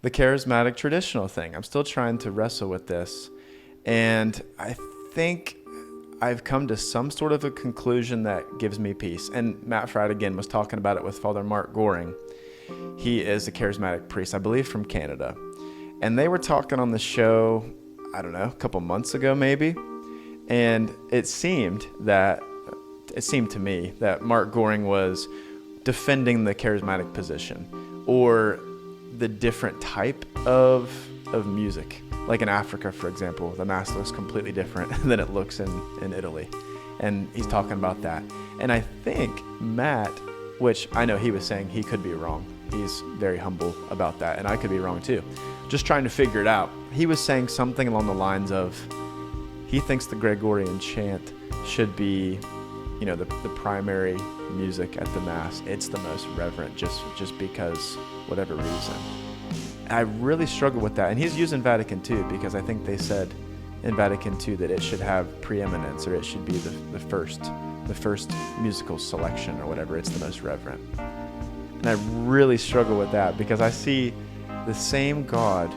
the charismatic traditional thing. I'm still trying to wrestle with this. And I think I've come to some sort of a conclusion that gives me peace. And Matt Fradd, again, was talking about it with Father Mark Goring. He is a charismatic priest, I believe, from Canada. And they were talking on the show, I don't know, a couple months ago maybe. And it seemed to me that Mark Goring was defending the charismatic position or the different type of music. Like in Africa, for example, the Mass looks completely different than it looks in Italy. And he's talking about that. And I think Matt, which I know he was saying he could be wrong. He's very humble about that, and I could be wrong too. Just trying to figure it out. He was saying something along the lines of, he thinks the Gregorian Chant should be, the primary music at the Mass. It's the most reverent just because whatever reason. I really struggle with that. And he's using Vatican II because I think they said in Vatican II that it should have preeminence, or it should be the first musical selection or whatever. It's the most reverent. And I really struggle with that because I see the same God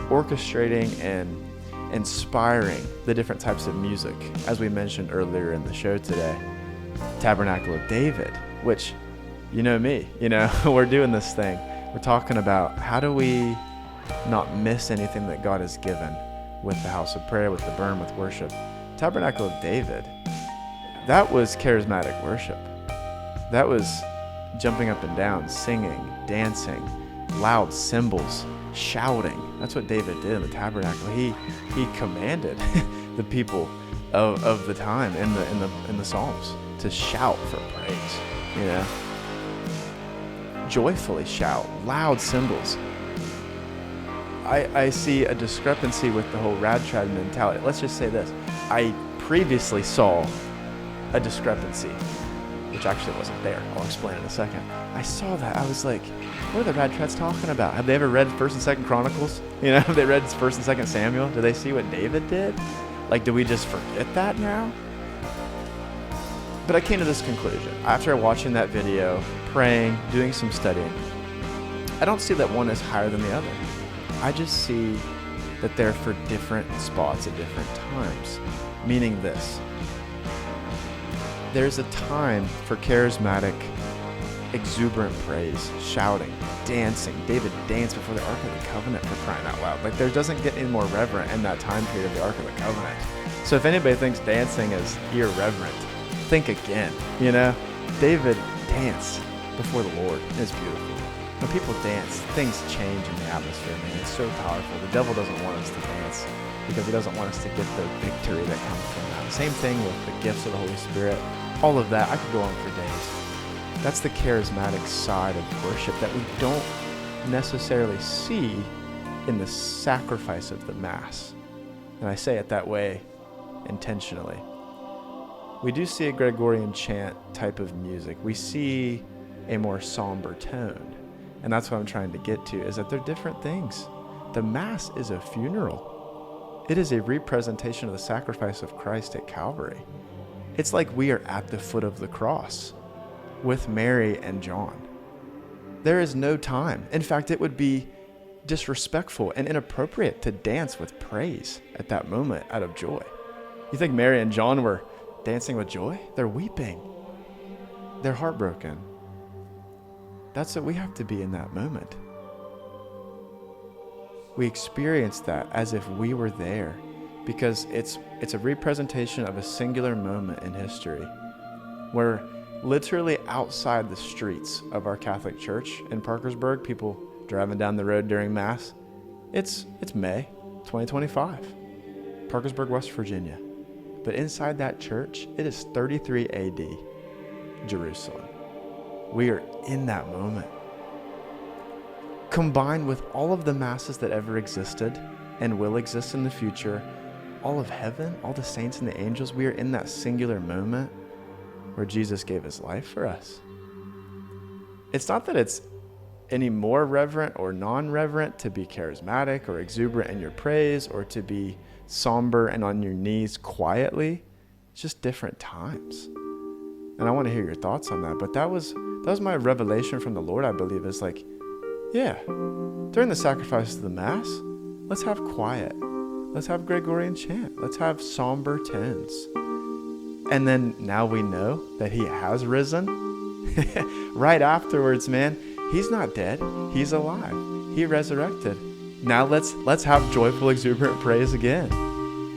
orchestrating and inspiring the different types of music, as we mentioned earlier in the show today. Tabernacle of David, which, you know me, we're doing this thing. We're talking about how do we not miss anything that God has given with the house of prayer, with the burn, with worship. Tabernacle of David, that was charismatic worship. That was jumping up and down, singing, dancing, loud cymbals, shouting. That's what David did in the tabernacle. He commanded the people of the time in the Psalms to shout for praise, joyfully shout, loud cymbals. I see a discrepancy with the whole rad trad mentality. Let's just say this. I previously saw a discrepancy, which actually wasn't there. I'll explain in a second. I saw that. I was like, what are the rad trads talking about? Have they ever read 1st and 2nd Chronicles? Have they read 1st and 2nd Samuel? Do they see what David did? Like, do we just forget that now? But I came to this conclusion after watching that video, praying, doing some studying. I don't see that one is higher than the other. I just see that they're for different spots at different times. Meaning this: there's a time for charismatic, exuberant praise, shouting, dancing. David danced before the Ark of the Covenant, for crying out loud. Like, there doesn't get any more reverent in that time period of the Ark of the Covenant. So if anybody thinks dancing is irreverent, think again. David danced before the Lord. It's beautiful. When people dance, things change in the atmosphere, man. It's so powerful. The devil doesn't want us to dance because he doesn't want us to get the victory that comes from that. Same thing with the gifts of the Holy Spirit. All of that, I could go on for days. That's the charismatic side of worship that we don't necessarily see in the sacrifice of the Mass. And I say it that way intentionally. We do see a Gregorian chant type of music. We see a more somber tone. And that's what I'm trying to get to, is that they're different things. The Mass is a funeral. It is a representation of the sacrifice of Christ at Calvary. It's like we are at the foot of the cross with Mary and John. There is no time. In fact, it would be disrespectful and inappropriate to dance with praise at that moment out of joy. You think Mary and John were dancing with joy? They're weeping. They're heartbroken. That's what we have to be in that moment. We experience that as if we were there, because it's a representation of a singular moment in history where literally outside the streets of our Catholic Church in Parkersburg, people driving down the road during Mass, it's May 2025, Parkersburg, West Virginia. But inside that church, it is 33 AD, Jerusalem. We are in that moment. Combined with all of the Masses that ever existed and will exist in the future, all of heaven, all the saints and the angels, we are in that singular moment where Jesus gave his life for us. It's not that it's any more reverent or non-reverent to be charismatic or exuberant in your praise or to be somber and on your knees quietly. It's just different times. And I want to hear your thoughts on that. But that was my revelation from the Lord, I believe, is like, Yeah. During the sacrifice of the Mass, let's have quiet. Let's have Gregorian chant. Let's have somber tones. And then now we know that he has risen. Right afterwards, man, he's not dead. He's alive. He resurrected. Now let's have joyful, exuberant praise again.